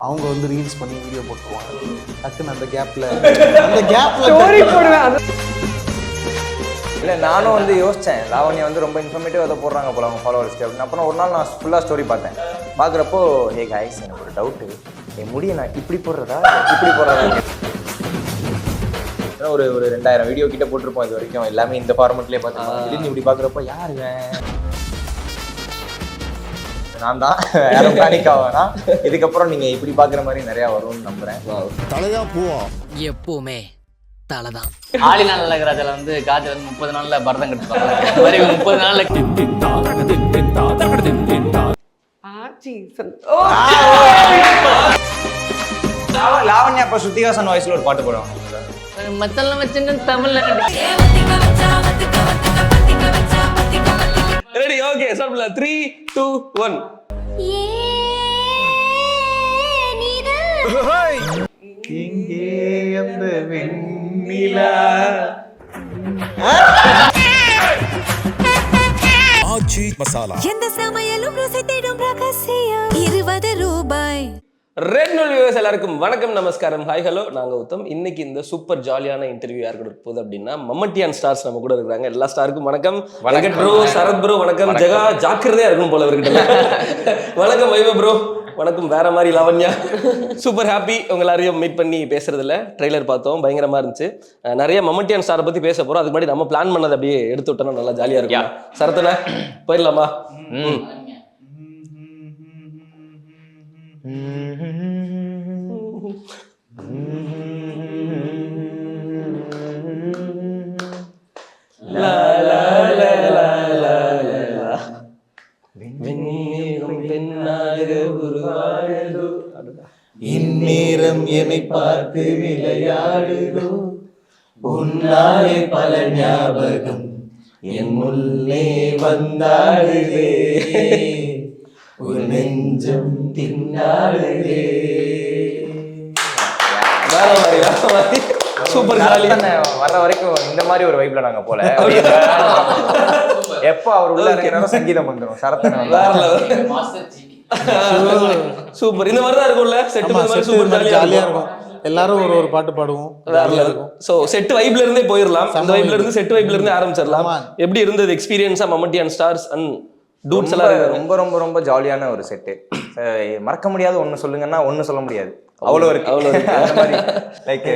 அவங்க வந்து ரீல்ஸ் பண்ணி வீடியோ போட்டுருவாங்க. டக்குன்னு அந்த கேப்ல ஸ்டோரி போடுவேன். இல்லை நானும் வந்து யோசித்தேன், லாவண்யா வந்து ரொம்ப இன்ஃபர்மேட்டிவ் அதை போடுறாங்க போல அவங்க ஃபாலோவர்ஸ்க்கு அப்படின்னு. அப்புறம் ஒரு நாள் நான் ஃபுல்லாக ஸ்டோரி பார்த்தேன். பார்க்குறப்போ ஹே காய்ஸ் எனக்கு ஒரு டவுட்டு, என் முடியை நான் இப்படி போடுறதா இப்படி போடுறதா, ஒரு 2000 வீடியோ கிட்ட போட்டிருப்போம் இது வரைக்கும், எல்லாமே இந்த ஃபார்மெட்லேயே பார்த்துருப்போம். திடீர்னு இப்படி பார்க்குறப்போ யார் நான் தான் யாரும் பேனிக் ஆவேனா. இதுக்கப்புறம் நீங்கள் இப்படி பார்க்குற மாதிரி நிறையா வரும்னு நம்புகிறேன். தலையா பூவா எப்பவுமே தலைதான். ஆளினால் அழகராஜால வந்து காஜல் வந்து 30 நாள்ல பரதம் கட்டுப்பாங்க. 30 நாள்ல லாவண்யா அப்ப சுத்திகாசன் வாய்ஸ்ல ஒரு பாட்டு போடுவாங்க. மத்தல்ல வச்சுன்னு தமிழ்ல ரெடி ஓகே சாப்பிடல 3 2 1 எங்கே அந்த வெண்ணிலா ஆச்சி மசாலா எந்த சமையலும் ருசி தேடும் ரகசியம் 20 ரூபாய். ரெட் நூல் வியூவர்ஸ் எல்லாருக்கும் வணக்கம், நமஸ்காரம், ஹாய் ஹலோ. நாங்க உத்தம். இன்னைக்கு இந்த சூப்பர் ஜாலியான இன்டர்வியூ யார் கூட போகுது அப்படின்னா மம்மட்டியான் ஸ்டார்ஸ் நம்ம கூட இருக்கிறாங்க. எல்லா ஸ்டாருக்கும் வணக்கம். வணக்கம் ப்ரோ, சரத் ப்ரோ வணக்கம். ஜெகா ஜாக்கிரதையா இருக்கும் போல இருக்கிட்ட. வணக்கம் வைவ ப்ரோ வணக்கம். வேற மாதிரி லாவண்யா. சூப்பர் ஹாப்பி உங்க எல்லாரையும் மீட் பண்ணி பேசுறதுல. ட்ரெய்லர் பார்த்தோம், பயங்கரமா இருந்துச்சு. நிறைய மம்மட்டியான் ஸ்டாரை பத்தி பேச போறோம். அதுக்கு முன்னாடி நம்ம பிளான் பண்ணதை அப்படியே எடுத்து விட்டோம்னா நல்லா ஜாலியா இருக்கும். சரத்தனா போயிடலாமா? இந்நேரம் என்னை பார்த்து விளையாடுதோ, உன்னாலே பல ஞாபகம் என் முன்னே வந்தாடுதே, ஒரு நெஞ்சம் தின்னாடுதே. Super jolly. வர்ற வரைக்கும் இந்த மாதிரி ஒரு வைப்ல நாங்க போல. எப்ப அவர் உள்ள இருக்கிறாரோ சங்கீதம் வந்துடும். சரத்தன் சூப்பர். இந்த மாதிரி தான் இருக்கும்ல செட் மாதிரி. சூப்பர் ஜாலியா இருக்கும். எல்லாரும் ஒரு பாட்டு பாடுவோம். சோ செட் வைப்ல இருந்தே போயிடலாம். அந்த வைப்ல இருந்து செட் வைப்ல இருந்து ஆரம்பிச்சிடலாம். எப்படி இருந்தது எக்ஸ்பீரியன்ஸா மம்மட்டியான் ஸ்டார்ஸ் அண்ட் டூட்ஸ் எல்லாம்? ரொம்ப ரொம்ப ரொம்ப ஜாலியான ஒரு செட்டு. மறக்க முடியாது ஒன்னு சொல்லுங்கன்னா ஒன்னு சொல்ல முடியாது, அவ்வளோ இருக்கு. லைக்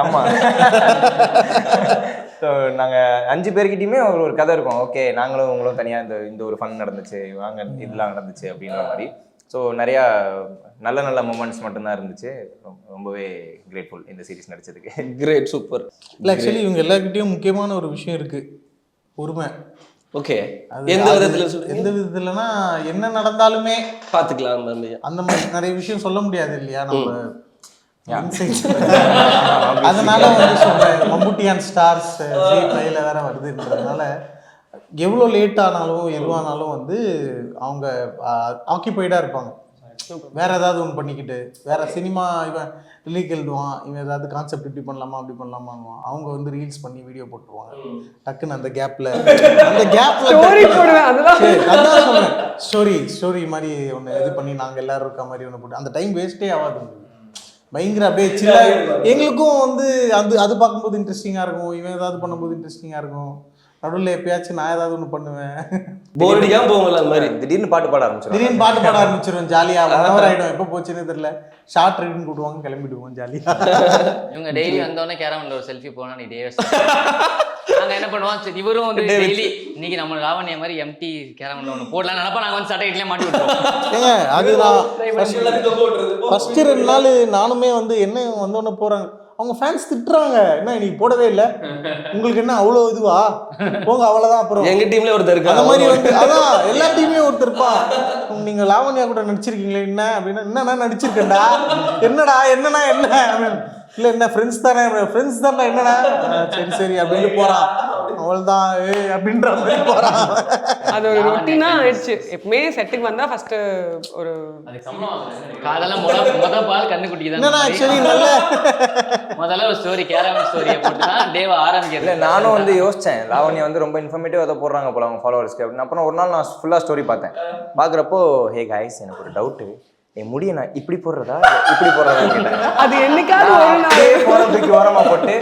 ஆமா. ஸோ நாங்கள் 5 பேர்கிட்டையுமே ஒரு கதை இருக்கும். ஓகே நாங்களும் உங்களும் தனியாக இந்த ஒரு ஃபன் நடந்துச்சு, வாங்க இதெல்லாம் நடந்துச்சு அப்படின்ற மாதிரி. ஸோ நிறையா நல்ல நல்ல மூமெண்ட்ஸ் மட்டும்தான் இருந்துச்சு. ரொம்பவே கிரேட்ஃபுல் இந்த சீரீஸ் நடிச்சதுக்கு. Great, super. இல்லை ஆக்சுவலி இவங்க எல்லாருக்கிட்டையும் முக்கியமான ஒரு விஷயம் இருக்கு, பொறுமை. ஓகே, எந்த விதத்துலனா என்ன நடந்தாலுமே பாத்துக்கலாம் அந்த மாதிரி நிறைய விஷயம் சொல்ல முடியாது இல்லையா நம்ம. அதனால வந்து சொல்றேன், மம்முட்டியான் ஸ்டார்ஸ் ஜி5ல வேற வருதுன்றதுனால எவ்வளோ லேட் ஆனாலும் எதுவானாலும் வந்து அவங்க ஆக்கியபைடா இருப்பாங்க. வேற ஏதாவது ஒன்று பண்ணிக்கிட்டு, வேற சினிமா இவன் ரிலீக் எழுதுவான், இவன் ஏதாவது கான்செப்ட் இப்படி பண்ணலாமா அப்படி பண்ணலாமான்னுவான். அவங்க வந்து ரீல்ஸ் பண்ணி வீடியோ போட்டுருவாங்க. டக்குன்னு அந்த கேப்ல ஸ்டோரி போடுவேன். அதான் சொல்றேன், ஸ்டோரி மாதிரி ஒன்று இது பண்ணி நாங்கள் எல்லாரும் இருக்க மாதிரி ஒன்று போட்டு அந்த டைம் வேஸ்டே ஆகாது. பயங்கர அப்படியே சின்ன எங்களுக்கும் வந்து அது பார்க்கும்போது இன்ட்ரெஸ்டிங்காக இருக்கும். இவன் ஏதாவது பண்ணும்போது இன்ட்ரெஸ்டிங்காக இருக்கும். நடுவில் எப்பயாச்சும் நான் ஏதாவது ஒன்று பண்ணுவேன். போர் அடிக்காம போகல அந்த மாதிரி. திடீர்னு பாட்டு பாட ஆரம்பிச்சிருவோம். ஜாலியாக 1 hour ஆகிடும். எப்போ போச்சுன்னு தெரியல. ஷார்ட் ரைடுன்னு கூட்டுவாங்க, கிளம்பிடுவோம் ஜாலியாக. இவங்க டெய்லி வந்தோடனே கேரமல்ல ஒரு செல்ஃபி போனா நீ டே நாங்க என்ன பண்ணுவோம், இவரும் வந்து டெய்லி இன்னைக்கு நம்ம லாவண்யா மாதிரி எம்டி கேரமல்ல ஒன்று போடலாம் நினைப்பா. நாங்கள் வந்து சட்டையிலே மாட்டி விட்டுருவோம். ஏங்க அது நான் ஃபர்ஸ்ட் 2 நாள் நானுமே வந்து என்ன வந்தோடனே போகிறாங்க, அவங்க ஃபேன்ஸ் திட்டுறாங்க, என்ன இன்னைக்கு போடவே இல்லை, உங்களுக்கு என்ன அவ்வளோ இதுவா போங்க அவ்வளோதான். அப்புறம் எங்க டீம்ல ஒருத்தர் இருக்கு அந்த மாதிரி வந்து அதான் எல்லா டீம்லயும் ஒருத்தர் இருப்பான். நீங்க லாவண்யா கூட நடிச்சிருக்கீங்களே என்ன அப்படின்னா, என்னன்னா நடிச்சிருக்கேன்டா, என்னடா என்னன்னா என்ன இல்லை என்ன ஃப்ரெண்ட்ஸ் தானே என்னடா சரி அப்படின்னு போறான். அவள்தான் அப்படின்ற மாதிரி போறான். அது ஒரு ரொட்டீனா ஆயிடுச்சு. எப்பவுமே செட்டுக்கு வந்தா ஃபர்ஸ்ட் ஒரு காதெல்லாம் முத பால் கண்ணு குட்டிக்கு தான். ஆக்சுவலி நல்ல முதல்ல ஒரு ஸ்டோரி கேரமல் ஸ்டோரியை போட்டு தான் டேவா ஆரம்பிக்கிறது. நானும் வந்து யோசித்தேன், லாவண்யா வந்து ரொம்ப இன்ஃபர்மேட்டிவ் அதை போடுறாங்க போல அவங்க ஃபாலோவர்ஸ்க்கு அப்படின்னு. அப்புறம் ஒரு நாள் நான் ஃபுல்லாக ஸ்டோரி பார்த்தேன். பார்க்குறப்போ ஹே காய்ஸ் எனக்கு ஒரு டவுட்டு, என் முடிய நான் இப்படி போடுறதா இப்படி போடுறதா கேட்டேன். அது என்னைக்காவது ஒரு நாள் அப்படியே போற தூக்கி ஓரமா போட்டு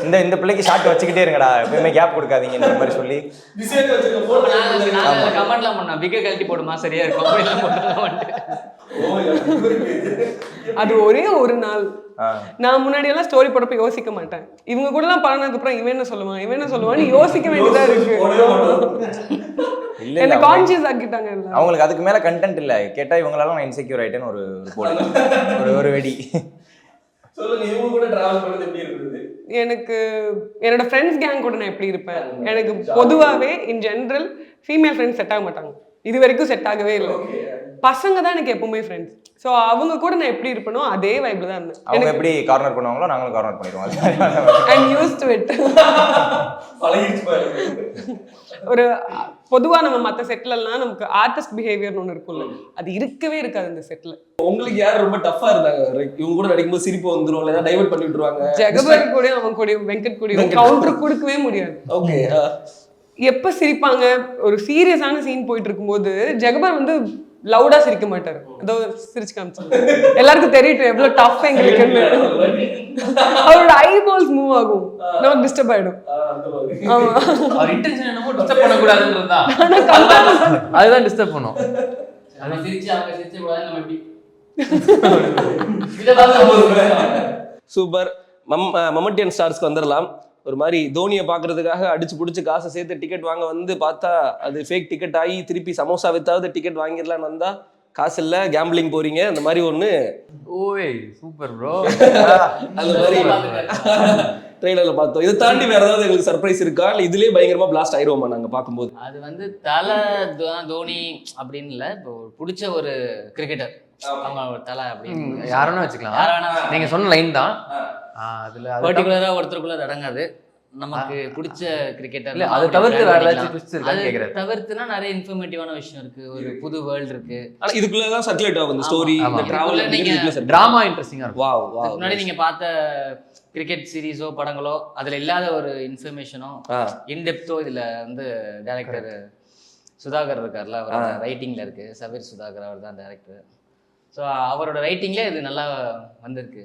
இந்த பிள்ளைக்கு ஷார்ட் வச்சுக்கிட்டே இருங்கடா, எப்பயுமே கேப் கொடுக்காதீங்கன்ற மாதிரி சொல்லி கமெண்ட்லாம் பண்ணோம், விக்க கழட்டி போடுமா சரியா இருக்கும் அப்படிலாம் போட்டுலாம். அது ஒரே ஒரு நாள். நான் முன்னாடி எல்லாம் ஸ்டோரி போடப்ப யோசிக்க மாட்டேன். இவங்க கூட எல்லாம் பழனதுக்கு அப்புறம் இவன் என்ன சொல்லுவான்னு யோசிக்க வேண்டியதா இருக்கு. என்ன கான்ஷியஸ் ஆக்கிட்டாங்க எல்லாம். அவங்களுக்கு அதுக்கு மேல கண்டென்ட் இல்ல, கேட்டா இவங்களால நான் இன்செக்யூர் ஆயிட்டேன்னு ஒரு வெடி. சொல்லுங்க, இவங்க கூட டிராவல் பண்ணது எப்படி இருந்தது? எனக்கு என்னோட ஃப்ரெண்ட்ஸ் கேங் கூட நான் எப்படி இருப்பேன், எனக்கு பொதுவாகவே in general female friends set ஆக மாட்டாங்க. இது வரைக்கும் செட் ஆகவே இல்லை. பசங்க தான் எனக்கு எப்பவுமே ஃப்ரெண்ட்ஸ். ஸோ அவங்க கூட நான் எப்படி இருப்பேனோ அதே வைப்ல தான் இருந்தேன். அவங்க எப்படி கார்னர் பண்ணுவாங்களோ நாங்களும் கார்னர் பண்ணிடுவோம். I'm used to it. ஒரு பொதுவா நம்ம மற்ற செட்லலாம் நமக்கு ஆர்டிஸ்ட் பிஹேவியர்னு ஒன்று இருக்கும்ல, அது இருக்கவே இருக்காது இந்த செட்ல. உங்களுக்கு யார் ரொம்ப டஃபா இருந்தாங்க? இவங்க கூட நடிக்கும்போது சிரிப்பு வந்துரும், இல்ல டைவர்ட் பண்ணி விட்டுருவாங்க. ஜெகபர் கூட அவன் கூட வெங்கட் கூட கவுண்டர் கொடுக்கவே முடியாது. ஓகே. எப்ப சிரிப்பாங்க, ஒரு சீரியஸான சீன் போயிட்டு இருக்கும்போது ஜெகபர் வந்து லவுடா சிரிக்க மாட்டாரு, ஏதோ சிரிச்சு காமிச்சாங்க. எல்லாருக்கும் தெரியட்டும் எவ்வளவு டஃப் எங்களுக்குன்னு. அவரோட ஐபால்ஸ் மூவ் ஆகும், நமக்கு டிஸ்டர்ப் ஆயிடும். ஆமா, அவர் இன்டென்ஷன் என்னமோ டிஸ்டர்ப் பண்ணக்கூடாதுன்றதா, அதுதான் டிஸ்டர்ப் பண்ணும். நம்ம சிரிச்சு அவங்க சிரிச்சு கூடாது, நம்ம எப்படி சூப்பர். மம்மட்டியன் ஸ்டார்ஸ்க்கு வந்துடலாம். ஒரு மாதிரி தோனியை பார்க்கறதுக்காக அடிச்சு பிடிச்சி காசை சேர்த்து டிக்கெட் வாங்க வந்து பார்த்தா அது ஃபேக் டிக்கெட் ஆகி திருப்பி சமோசா வித்தாவது டிக்கெட் வாங்கிடலான்னு வந்தா காசு இல்லை, கேம்பிளிங் போறீங்க, அந்த மாதிரி ஒன்று. ஓய் சூப்பர் ப்ரோ. அந்த மாதிரி ட்ரெயிலர்ல பார்த்தோம். இதை தாண்டி வேற ஏதாவது எங்களுக்கு சர்ப்ரைஸ் இருக்கா, இல்லை இதுலேயே பயங்கரமா பிளாஸ்ட் ஆயிடுவோமா நாங்க பார்க்கும்போது? அது வந்து தலை தோனி அப்படின்னு இல்லை, இப்போ பிடிச்ச ஒரு கிரிக்கெட்டர் அவங்க தலை அப்படின்னு யாருன்னா வச்சுக்கலாம். நீங்க சொன்ன லைன் தான். அதுல பர்டிகுலரா ஒருத்தருக்குள்ள அடங்காது. நமக்கு பிடிச்ச கிரிக்கெட்டர் இல்ல, அதை தவிர்த்து வேற ஏதாச்சும் ட்விஸ்ட் இருக்கான்னு கேக்குறேன். தவிர்த்துனா நிறைய இன்ஃபர்மேட்டிவான விஷயம் இருக்கு, ஒரு புது வேர்ல்ட் இருக்கு. ஆனா இதுக்குள்ள தான் சர்க்குலேட் ஆகும் இந்த ஸ்டோரி, இந்த டிராவல், நீங்க டிராமா இன்ட்ரெஸ்டிங்கா இருக்கும். Wow wow. முன்னாடி நீங்க பார்த்த கிரிக்கெட் சீரிஸோ படங்களோ அதுல இல்லாத ஒரு இன்ஃபர்மேஷனோ இன்டெப்த்தோ இதுல வந்து டைரக்டர் சுதாகர் இருக்கார்ல, அவர் ரைட்டிங்ல இருக்கு. சபீர் சுதாகர் அவர் தான் டைரக்டர். ஸோ அவரோட ரைட்டிங்ல இது நல்லா வந்திருக்கு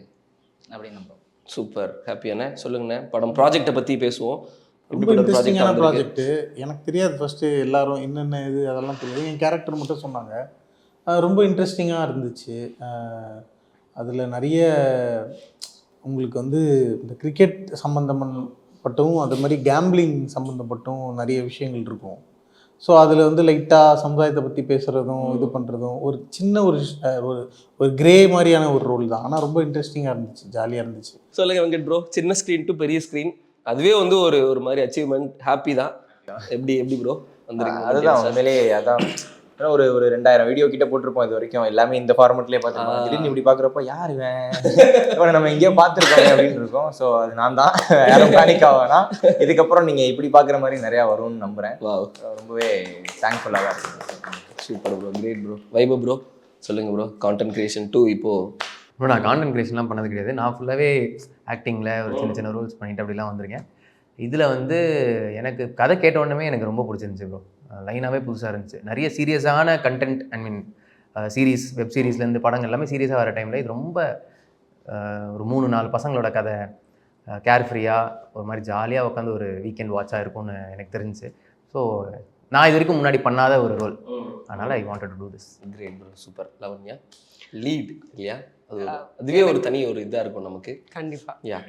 அப்படின்னு நம்புறோம். சூப்பர், ஹாப்பியானே. சொல்லுங்கண்ணே, படம் ப்ராஜெக்டை பற்றி பேசுவோம். ரொம்ப இன்ட்ரெஸ்டிங்கான ப்ராஜெக்ட்டு. எனக்கு தெரியாது ஃபஸ்ட்டு எல்லாரும் என்னென்ன இது அதெல்லாம் தெரியாது. என் கேரக்டர் மட்டும் சொன்னாங்க. ரொம்ப இன்ட்ரெஸ்டிங்காக இருந்துச்சு. அதில் நிறைய உங்களுக்கு வந்து இந்த கிரிக்கெட் சம்மந்தப்பட்டும் அது மாதிரி கேம்பிளிங் சம்மந்தப்பட்டும் நிறைய விஷயங்கள் இருக்கும். ஸோ அதில் வந்து லைட்டாக சமுதாயத்தை பற்றி பேசுகிறதும் இது பண்ணுறதும் ஒரு சின்ன ஒரு கிரே மாதிரியான ஒரு ரோல் தான். ஆனால் ரொம்ப இன்ட்ரெஸ்டிங்காக இருந்துச்சு, ஜாலியாக இருந்துச்சு. சொல்லுங்க வெங்கட் ப்ரோ, சின்ன ஸ்க்ரீன் டு பெரிய ஸ்க்ரீன், அதுவே வந்து ஒரு மாதிரி அச்சீவ்மெண்ட், ஹாப்பி தான். எப்படி ப்ரோ வந்துருக்கு? அதுதான் உண்மையிலேயே அதான். ஒரு 2000 வீடியோ கிட்ட போட்டிருப்போம் இது வரைக்கும், எல்லாமே இந்த ஃபார்மெட்லேயே பார்த்துருப்போம். திடீர்னு இப்படி பார்க்குறப்போ யார் இவன் நம்ம எங்கேயோ பார்த்துருக்கோம் அப்படின்னு இருக்கோம். ஸோ அது நான் தான், யாரும் பேனிக் ஆகனா. இதுக்கப்புறம் நீங்கள் இப்படி பார்க்குற மாதிரி நிறையா வரும்னு நம்புகிறேன். ரொம்பவே தேங்க்ஃபுல்லாக தான் இருக்கு. Super bro, great bro. Vibe bro சொல்லுங்க ப்ரோ, கான்டென்ட் கிரியேஷன் 2 இப்போ ப்ரோ நான் கான்டென்ட் கிரியேஷன்லாம் பண்ணது கிடையாது. நான் ஃபுல்லாகவே ஆக்டிங்கில் ஒரு சின்ன ரோல்ஸ் பண்ணிட்டு அப்படிலாம் வந்திருக்கேன். இதில் வந்து எனக்கு கதை கேட்ட உடனே எனக்கு ரொம்ப பிடிச்சிருந்துச்சு ப்ரோ. லைனாகவே புதுசாக இருந்துச்சு. நிறைய சீரியஸான கண்டென்ட், ஐ மீன் சீரீஸ், வெப் சீரிஸ்லேருந்து படங்கள் எல்லாமே சீரியஸாக வர டைமில் இது ரொம்ப ஒரு 3-4 பசங்களோட கதை, கேர் ஃப்ரீயாக ஒரு மாதிரி ஜாலியாக உட்காந்து ஒரு வீக்கெண்ட் வாட்சாக இருக்கும்னு எனக்கு தெரிஞ்சிச்சு. ஸோ நான் இது வரைக்கும் முன்னாடி பண்ணாத ஒரு ரோல், அதனால் I wanted to do this. Great bro, super. Lavanya lead இல்லையா, அதுவே ஒரு தனி ஒரு இதா இருக்கும் நமக்கு. கண்டிப்பா. யா,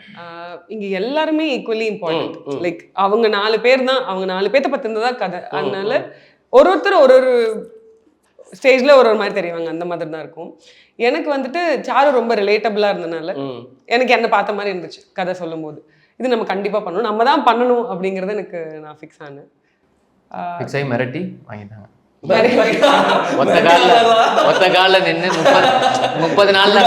இங்க எல்லாருமே ஈக்குவலி இம்பார்ட்டன்ட். லைக் அவங்க 4 பேர் தான், அவங்க 4 பேர்த்த பத்தி இருந்ததா கதை. அதனால ஒருத்தர் ஒரு ஸ்டேஜ்ல ஒரு மாதிரி தெரியுவாங்க, அந்த மாதிரி தான் இருக்கும். எனக்கு வந்துட்டு சாரு ரொம்ப ரிலேட்டபிளா இருந்தனால எனக்கு என்ன பார்த்த மாதிரி இருந்துச்சு கதை சொல்லும் போது. இது நம்ம கண்டிப்பா பண்ணணும், நம்ம தான் பண்ணணும் அப்படிங்கறது எனக்கு நான் ஃபிக்ஸ் ஆனேன். ஃபிக்ஸ் ஆகி மிரட்டி வாங்கிட்டாங்க. ஒத்த கால நின்று 30 நாள்ல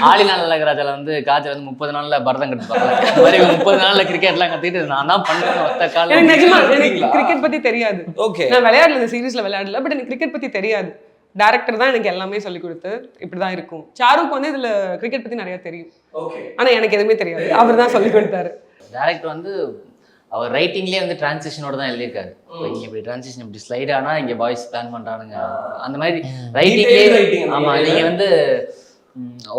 ஆளினால் அழகராஜால வந்து காஜல் வந்து 30 நாள்ல பரதம் கற்றுப்பாங்க. 30 நாள்ல கிரிக்கெட்லாம் கத்துக்கிட்டு நான் தான் பண்ணுவேன் ஒத்த கால. எனக்கு நிஜமா எனக்கு கிரிக்கெட் பத்தி தெரியாது. ஓகே, நான் விளையாடல, இந்த சீரீஸ்ல விளையாடல, பட் எனக்கு கிரிக்கெட் பத்தி தெரியாது. டைரக்டர் தான் எனக்கு எல்லாமே சொல்லி கொடுத்து இப்படிதான் இருக்கும். சாருக்கு வந்து இதுல கிரிக்கெட் பத்தி நிறைய தெரியும், ஆனா எனக்கு எதுவுமே தெரியாது. அவர் தான் சொல்லி கொடுத்தாரு. டைரக்டர் வந்து அவர் ரைட்டிங்லேயே வந்து டிரான்சிஷனோட தான் எழுதியிருக்காரு. இங்க இப்படி டிரான்சிஷன் இப்படி ஸ்லைட் ஆனா இங்க பாய்ஸ் பிளான் பண்றானுங்க அந்த மாதிரி ரைட்டிங்லேயே. writing. ஆமா, நீங்க வந்து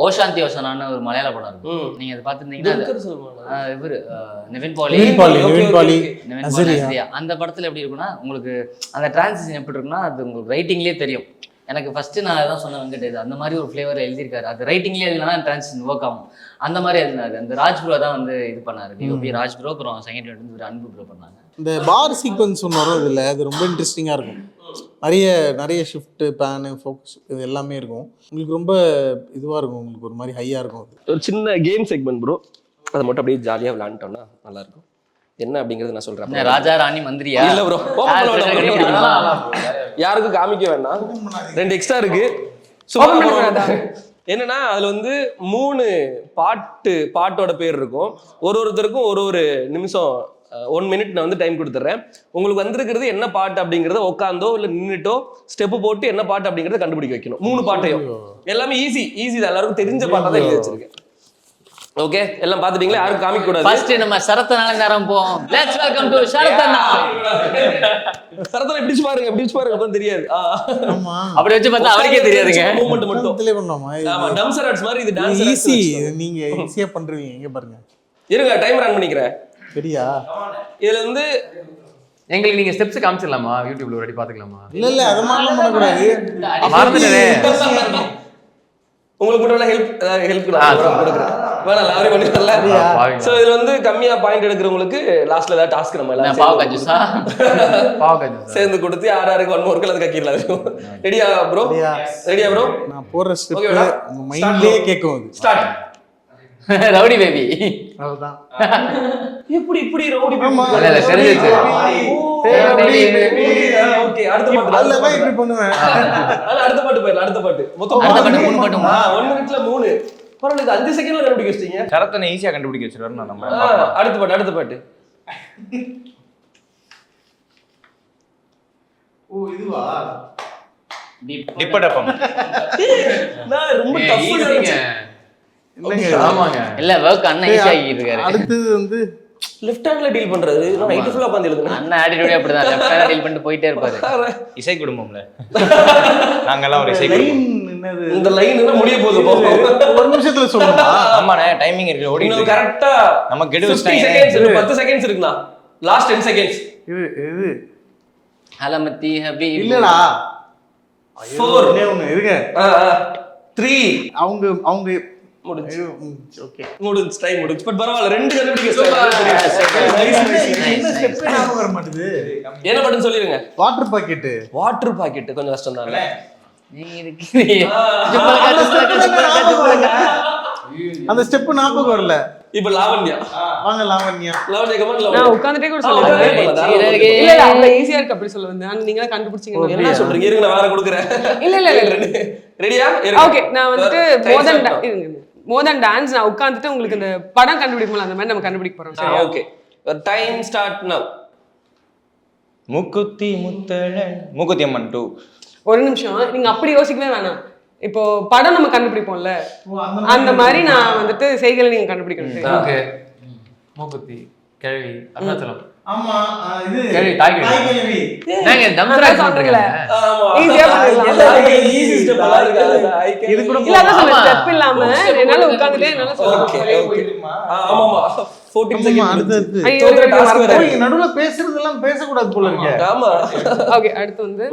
ஓஷாந்தி ஓஷனான்னு ஒரு மலையாள படம் இருக்கு, நீங்க அதை பார்த்துருந்தீங்கன்னா இவரு நிவின் பாலி நசிரியா அந்த படத்துல எப்படி இருக்குன்னா உங்களுக்கு அந்த டிரான்சிஷன் எப்படி இருக்குன்னா அது உங்களுக்கு ரைட்டிங்லேயே தெரியும். எனக்கு ஃபர்ஸ்ட் நான் அதான் சொன்ன வெங்கட், இது அந்த மாதிரி ஒரு ஃப்ளேவர் எழுதியிருக்காரு. அது ரைட்டிங்லேயே எழுதினா டிரான்சிஷன் ஒர்க் ஆகும். அந்த மாதிரி எழுதினாரு. அந்த ராஜ் ப்ரோ தான் வந்து இது பண்ணாரு, டிஓபி ராஜ் ப்ரோ. அப்புறம் செகண்ட் வந்து அன்பு ப்ரோ பண்ணாங்க. இந்த பார் சீக்வன்ஸ் ஒன்று வரும் இதில், அது ரொம்ப இன்ட்ரெஸ்டிங்காக இருக்கும். நிறைய ஷிஃப்ட்டு பேனு ஃபோக்கஸ் இது எல்லாமே இருக்கும். உங்களுக்கு ரொம்ப இதுவாக இருக்கும், உங்களுக்கு ஒரு மாதிரி ஹையாக இருக்கும். ஒரு சின்ன கேம் செக்மெண்ட் ப்ரோ, அதை மட்டும் அப்படியே ஜாலியாக விளையாண்டோம்னா நல்லா இருக்கும். என்ன அப்படிங்கிறது நான் சொல்றேன். ராஜா ராணி மந்திரியா இல்ல ப்ரோ, யாருக்கும் காமிக்க வேண்டாம். 2 எக்ஸ்ட்ரா இருக்கு. என்னன்னா அதுல வந்து 3 பாட்டோட பேர் இருக்கும். ஒருத்தருக்கும் ஒரு நிமிஷம் 1 மினிட் நான் வந்து டைம் கொடுத்துட்றேன். உங்களுக்கு வந்திருக்கிறது என்ன பாட்டு அப்படிங்கறத உட்காந்தோ இல்ல நின்னுட்டோ ஸ்டெப் போட்டு என்ன பாட்டு அப்படிங்கறத கண்டுபிடிக்க வைக்கணும். 3 பாட்டையும். எல்லாமே ஈஸி தான், எல்லாருக்கும் தெரிஞ்ச பாட்டா தான் எழுதி வச்சிருக்கேன். ஓகே, எல்லாம் பாத்துட்டீங்களா? யாரும் காமிக்க கூடாது. ஃபர்ஸ்ட் நம்ம சரத்தனால நேரம் போவோம். Let's welcome to Sarathana. Sarathana பிடிச்சு பாருங்க அப்பதான் தெரியாது. ஆமா, அப்படி வச்சு பார்த்தா அவருக்கே தெரியாதுங்க. மூவ்மெண்ட் மட்டும் ப்ளே பண்ணோமா? ஆமா, டான்சர் ஆர்ட்ஸ் மாதிரி இது டான்சர் ஈஸி. நீங்க ஈஸியா பண்றீங்க. எங்க பாருங்க, இருங்க டைம் ரன் பண்ணிக்கிறேன். சரியா? இதுல வந்து எங்களுக்கு நீங்க ஸ்டெப்ஸ் காமிச்சிடலாமா? யூடியூப்ல ரெடி பாத்துக்கலாமா? இல்ல அது மாதிரிலாம் பண்ணக்கூடாது. மறந்துட்டேன். உங்களுக்கு மட்டும் ஹெல்ப் கொடுக்குறேன். வேணாம், லாரி பண்ணி தரல. சோ இதுல வந்து கம்மியா பாயிண்ட் எடுக்கிறவங்களுக்கு லாஸ்ட்ல ஏதாவது டாஸ்க் நம்ம எல்லாம் சேர்ந்து கொடுத்து யாருக்கு 1 more அது கக்கிடலாம். ரெடியா ப்ரோ? நான் போற ஸ்டெப் உங்க மைண்ட்லயே கேட்கும். அது ஸ்டார்ட். Rowdy baby. அவ்வளவுதான். இப்படி ரவுடி பேபி. இல்ல தெரிஞ்சிச்சு. ஓகே, அடுத்த பாட்டு. அதெல்லாம் இப்படி பண்ணுவேன். அடுத்த பாட்டு போயிடலாம். அடுத்த பாட்டு மொத்தம் 3 பாட்டு. 1 மினிட்ல 3. பரவாயில்ல, 5 செகண்ட்ல கண்டுபிடிக்க வச்சிட்டீங்க. சரத்தனை ஈஸியா கண்டுபிடிக்க வச்சிருவாரு. நம்ம அடுத்த பாட்டு. ஓ, இதுவா? டிப்படப்பம். நான் ரொம்ப டஃப் சொல்றீங்க. ஆமாங்க. இல்ல வர்க் அண்ணன் ஈஸியா ஆகிட்டு இருக்காரு. அடுத்து வந்து லெஃப்ட் ஹேண்ட்ல டீல் பண்றது. நான் நைட் ஃபுல்லா உட்கார்ந்து எழுதுறேன். அண்ணன் ஆட்டிட்யூட் அப்படிதான், லெஃப்ட் ஹேண்ட் டீல் பண்ணிட்டு போயிட்டே இருப்பாரு. இசை குடும்பம்ல நாங்கெல்லாம் ஒரு இசை குடும்பம். என்னது இந்த லைன் என்ன முடிய போகுது போ. 1 நிமிஷத்துல சொல்லணுமா? ஆமாண்ணே, டைமிங் இருக்கு. ஓடிட்டு கரெக்ட்டா நம்ம கெடு 50 செகண்ட்ஸ் 10 செகண்ட்ஸ் இருக்குனா. Last 10 seconds. இது ஹலமத்தி ஹபீப். இல்லடா. 4 ஒண்ணு இருங்க. 3 அவங்க முடிஞ்சு. ஓகே, முடிஞ்சு. டைம் முடிஞ்சு. பட் பரவாயில்ல, 2 கண்டுபிடிக்க. என்ன ஸ்டெப் ஞாபகம் வர மாட்டேது. என்ன பட்டன் சொல்லிருங்க. Water packet. வாட்டர் பாக்கெட் கொஞ்சம் கஷ்டம் தான். நீ இருக்கீங்க. அந்த ஸ்டெப் ஞாபகம் வரல. இப்போ லாவண்யா. வாங்க லாவண்யா. கமான் நான் உட்கார்ந்துட்டே கூட சொல்லுவேன். இல்ல அவங்க ஈஸியா இருக்கு அப்படி சொல்ல வந்தேன். நீங்க தான் கண்டுபிடிச்சீங்க. என்ன சொல்றீங்க? இருங்க, நான் வேற கொடுக்குறேன். இல்ல. ரெடியா? ஓகே, நான் வந்துட்டு மோர் தென் டான்ஸ் நான் உட்கார்ந்துட்டு உங்களுக்கு இந்த படம் கண்டுபிடிப்போம் அந்த மாதிரி நம்ம கண்டுபிடிக்க போறோம். சரி, ஓகே. டைம் ஸ்டார்ட் நவ. மூக்குத்தி அம்மன் 2. ஒரு நிமிஷம், நீங்க அப்படி யோசிக்கவே வேணாம். இப்போ படம் நம்ம கண்டுபிடிப்போம்ல, அந்த மாதிரி நான் வந்துட்டு செய்களை நீங்க கண்டுபிடிக்கணும். ஓகே. மூக்குத்தி, கேள்வி, அருணாச்சலம். ஆமா, இது கேள்வி, தாய்கேள்வி. நாங்க தம்சரா சொல்றீங்களா? ஆமா, ஈஸியா பண்ணிடலாம். ஈஸி ஸ்டெப் எல்லாம் இது கூட இல்ல, அதான் சொல்றேன், ஸ்டெப் இல்லாம என்னால உட்கார்ந்துட்டே என்னால சொல்ல ஓகே. ஆமாமா, 14 செகண்ட். அடுத்து நடுவுல பேசுறதெல்லாம் பேசக்கூடாது போல இருக்கு. ஆமா. ஓகே, அடுத்து வந்து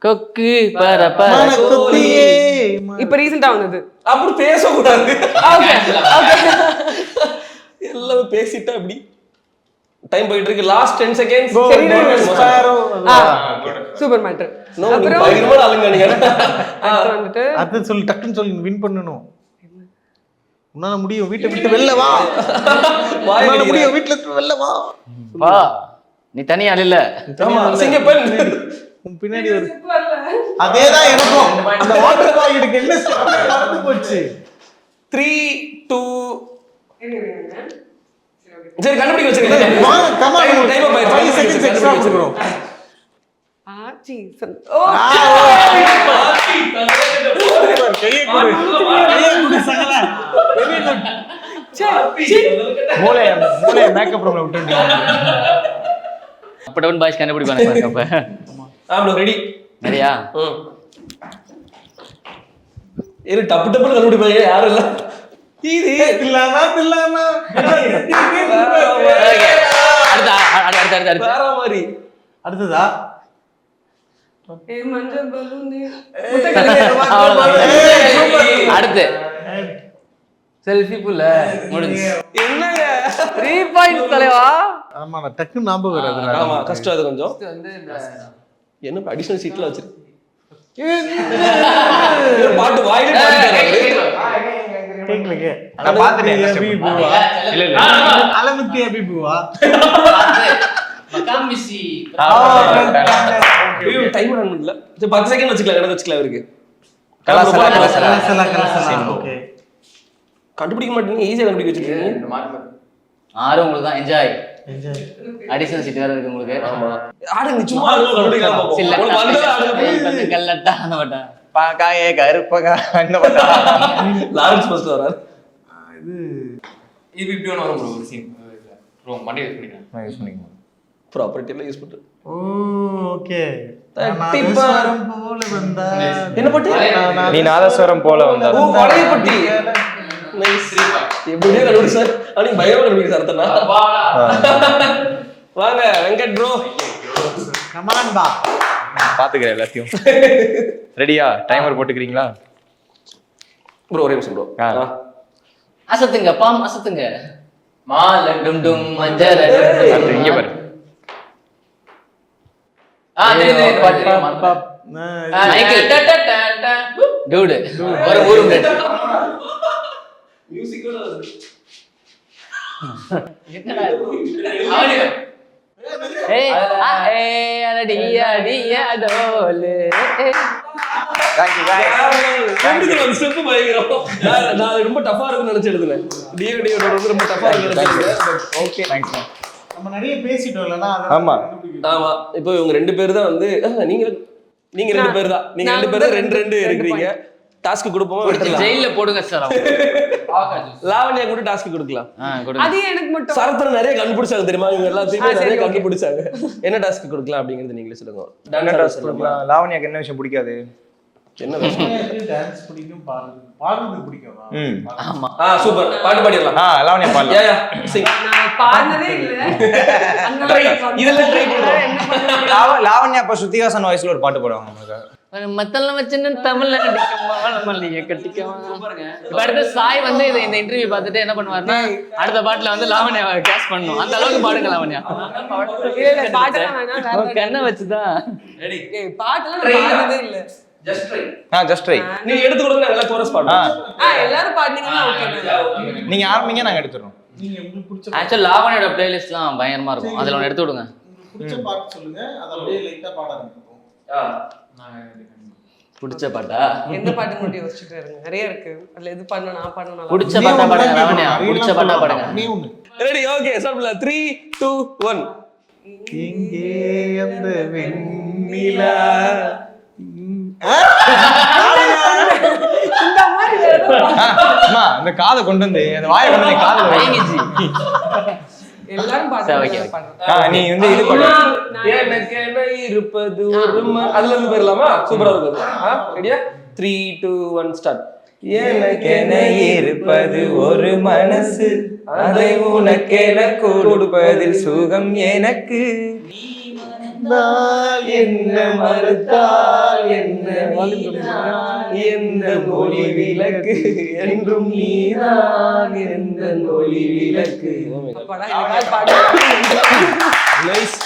கொக்கு பரப்பர கொத்தியே. இப்ப ரீசன்ட்டா வந்தது. அப்படி பேசக்கூடாது. ஓகே எல்லாம் பேசிட்டா அப்படி டைம் போயிட்டு இருக்கு. Last 10 seconds. Super matter. அப்புறம் பயங்கரமா ஆளுங்க நீங்க. அடுத்து வந்துட்டு அது சொல்லி டக்குன்னு சொல்லி வின் பண்ணனும். உன்னால முடியும், வீட்டை விட்டு வெளில வா. உன்னால முடியும், வீட்ல இருந்து வெளில வா. வா, நீ தனியா இல்ல. ஆமா, சிங்கப்பெண். உன் பின்னாடி ஒரு அதேதான் எனக்கும். அந்த வாட்டர் பாக்கெட்டுக்கு என்ன மறந்து போச்சு. 3 2 சரி, கண்டுபிடிக்க வச்சிருக்கீங்க. கம் ஆன், டைம் அப் ஆயிடுச்சு. 5 செகண்ட்ஸ் எக்ஸ்ட்ரா கொடுக்குறோம். ஆச்சி கையை கொடு சகல. Very good. மூளை மேக்கப் ரூம்ல விட்டு அப்படவன் பாய்ஸ் கண்டுபிடிப்பாங்க அப்ப. ஆமா ரெடி சரியா? இரு டப்பு டப்புன்னு கண்டுபிடிப்பாங்க யாரும் இல்ல. இது அடுத்து வேற மாதிரி. அடுத்ததா மஞ்சள் பலூன் அடுத்து செல்ஃபி புல்ல முடிஞ்சு. என்னங்க 3 பாயிண்ட்ஸ் தலைவா. ஆமா நான் டக்குன்னு ஞாபகம் வராது. ஆமா கஷ்டம் அது கொஞ்சம். வந்து என்ன அடிஷனல் சீட்ல வச்சிருக்கு. பாட்டு வாயிலே பாடிட்டாரு. கேக்கலங்க. நான் பாத்துட்டேன் என்ன ஸ்டெப். இல்ல இல்ல அலமுத்தி அபிபுவா. மகாம் மிஸ்ஸி. ஐயோ டைம் ரன் இல்ல. 10 செகண்ட் வச்சுக்கலாம் கணக்கு வச்சுக்கலாம் இருக்கு. கலசலா. ஓகே. கண்டுபிடிக்க மாட்டீங்க ஈஸியா கண்டுபிடிக்க வச்சிருக்கீங்க. 6 உங்களுக்கு தான் என்ஜாய். என்ஜாய். அடிஷனல் சீட் வேற இருக்கு உங்களுக்கு. ஆமா ஆடுங்க சும்மா ஆடுங்க கண்டுபிடிக்கலாம் பாப்போம். உங்களுக்கு வந்தா ஆடுங்க. கல்லட்டா அந்த வட்டா. பாக்காயே கருப்பகா அந்த பட்டா. லாரன்ஸ் ஃபர்ஸ்ட் வராரு. இது இப்படி ஒன்று வரும் ப்ரோ ஒரு சீன் ப்ரோ மண்டே யூஸ் பண்ணிக்கிறேன். நான் யூஸ் பண்ணிக்கிறேன். ப்ராப்பர்ட்டி எல்லாம் யூஸ் பண்றது. ஓ ஓகே. தட்டிப்பாரம் போல வந்தா. என்ன பட்டி? நீ நாதஸ்வரம் போல வந்தா. ஓ வளையப்பட்டி. நைஸ். எப்படியே கண்டுபிடி சார். நீ பயமா கண்டுபிடி சார் அத்தனா. வாங்க வெங்கட் ப்ரோ. கமான் பா. பாத்துக்கிறேன் எல்லாத்தையும். ரெடியா? டைமர் போட்டுக்கிறீங்களா? ப்ரோ ஒரே நிமிஷம் ப்ரோ. அசத்துங்க பாம் அசத்துங்க. மால டும் டும் மஞ்சள் இங்க பாரு. தெரியுது பாட்டு. மைக்கேல் ட ட ட ட டூட். ஒரு ஊரு பிளேட். மியூசிக்கோட என்னடா அவனே ஏய் அடியா அடியா டோலே. Thank you guys. அந்த ஸ்டெப் பயங்கரம். நான் ரொம்ப டஃபா இருக்குன்னு நினைச்சு எழுதுனேன். டிஓடியோட ரொம்ப டஃபா இருக்குன்னு நினைச்சேன். Okay thanks ma'am. நம்ம நிறைய பேசிட்டோம் இல்லனா ஆமா. ஆமா இப்போ இவங்க ரெண்டு பேர் தான் வந்து நீங்க ரெண்டு பேர் தான். நீங்க ரெண்டு பேரும் ரெண்டு இருக்கீங்க. டாஸ்க் கொடுப்போமா விட்டுறலாம். ஜெயில்ல போடுங்க சார். லாவண்யா கூட டாஸ்க் கொடுக்கலாம். கொடுங்க. அது எனக்கு மட்டும் சரத்தன நிறைய கண்டுபிடிச்சாங்க தெரியுமா? இவங்க எல்லாத்தையும் நிறைய கண்டுபிடிச்சாங்க. என்ன டாஸ்க் கொடுக்கலாம் அப்படிங்கறது நீங்களே சொல்லுங்க. டான்ஸ் சொல்லலாம். லாவண்யாக்கு என்ன விஷயம் பிடிக்காது? என்ன விஷயம்? டான்ஸ் பிடிக்கும், பாடுறது பிடிக்கும். ஆமா. சூப்பர். பாட்டு பாடிடலாம். லாவண்யா பாடலாம். யா sing. நான் பாடுனதே இல்ல. இதெல்லாம் ட்ரை பண்றோம். லாவண்யா அப்ப ஸ்ருதிஹாசன் வாய்ஸ்ல ஒரு பாட்டு பாடுவாங்க நமக்கு. மத்தல்ல வச்சுன்னு தமிழ்ல கட்டிக்கமா மல்லிகை கட்டிக்கமா. இப்ப அடுத்து சாய் வந்து இந்த இன்டர்வியூ பார்த்துட்டு என்ன பண்ணுவாருன்னா அடுத்த பாட்டுல வந்து லாவண்யா கேஸ் பண்ணணும். அந்த அளவுக்கு பாடுங்க லாவண்யா. இல்ல பாட்டெல்லாம் வேணாம் வேற கண்ணை வச்சுதான். ரெடி. ஏய் பாட்டெல்லாம் நான் பாடுனதே இல்ல. Just try. Just try. நீங்க எடுத்து கொடுங்க நல்லா கோரஸ் பாடுங்க. எல்லாரும் பாடுனீங்கன்னா ஓகே. நீங்க ஆரம்பிங்க நாங்க எடுத்துறோம். நீங்க உங்களுக்கு பிடிச்ச ஆக்சுவலா லாவண்யோட பிளேலிஸ்ட்லாம் பயங்கரமா இருக்கும். அதுல ஒன்று எடுத்து விடுங்க. பிடிச்ச பாட்டு சொல்லுங்க. அத அப்படியே லைட்டா பாட ஆரம்பிப்போம். பிடிச்ச பாட்டா? எந்த பாட்டு மட்டும் யோசிச்சுட்டு இருங்க. நிறைய இருக்கு. அதுல எது பண்ணனும் நான் பண்ணனும். பிடிச்ச பாட்டா பாடுங்க லாவண்யா. பிடிச்ச பாட்டா பாடுங்க. நீ ஒண்ணு. ரெடி ஓகே ஸ்டார்ட் பண்ணலாம். 3 2 1. இங்கே அந்த வெண்ணிலா இந்த மாதிரி அம்மா இந்த காதை கொண்டு வந்து அந்த வாயை கொண்டு வந்து காதுல வை. பயங்கிச்சு. எல்லாரும் பாடுறாங்க. நீ வந்து இது பண்ணு. எனக்கு என்ன இருப்பது ஒரு அதுல இருந்து போயிடலாமா? சூப்பரா இருக்கும். ரெடியா? 3 2 1 ஸ்டார்ட். எனக்கென இருப்பது ஒரு மனசு, அதை உனக்கென கொடுப்பதில் சுகம் எனக்கு. என்ன மறுத்தால் என்ன எந்த மொழி விளக்கு என்றும் நீதான் எந்த மொழி விளக்கு. நைஸ்.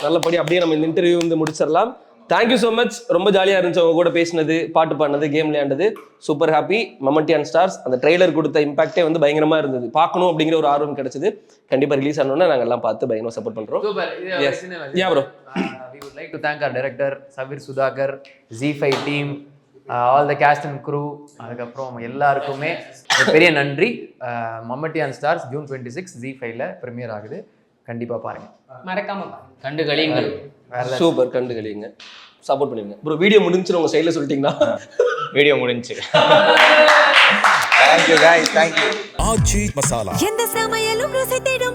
நல்லபடி அப்படியே நம்ம இந்த இன்டர்வியூ வந்து முடிச்சிடலாம். Thank you so much. ரொம்ப ஜாலியாக இருந்துச்சு அவங்க கூட பேசினது, பாட்டு பாடினது, கேம் விளையாண்டது. Super happy. Mammatti and stars அந்த ட்ரெய்லர் கொடுத்த இம்பாக்டே வந்து பயங்கரமா இருந்தது. பார்க்கணும் அப்படிங்கிற ஒரு ஆர்வம் கிடைச்சது. கண்டிப்பா ரிலீஸ் ஆனோன்னா நாங்கள் எல்லாம் பார்த்து பயங்கரமா சப்போர்ட் பண்றோம். Yeah bro. We would like to thank our director Saveer Sudhakar, Z5 team, all the cast and crew. அதுக்கப்புறம் எல்லாருக்குமே ஒரு பெரிய நன்றி. மம்மட்டி அண்ட் ஸ்டார்ஸ் ஜூன் 26 Z5ல ப்ரீமியர் ஆகுது. கண்டிப்பா பாருங்க. மறக்காம பாருங்க. கண்டு கழியுங்கள். சூப்பர். கண்டு கழியுங்க. சப்போர்ட் பண்ணிடுங்க ப்ரோ. வீடியோ முடிஞ்சுன்னு உங்க சைடில் சொல்லிட்டீங்கன்னா வீடியோ முடிஞ்சு. Thank you guys. Thank you. Aachi masala. எந்த சமையலும் ருசி தேடும்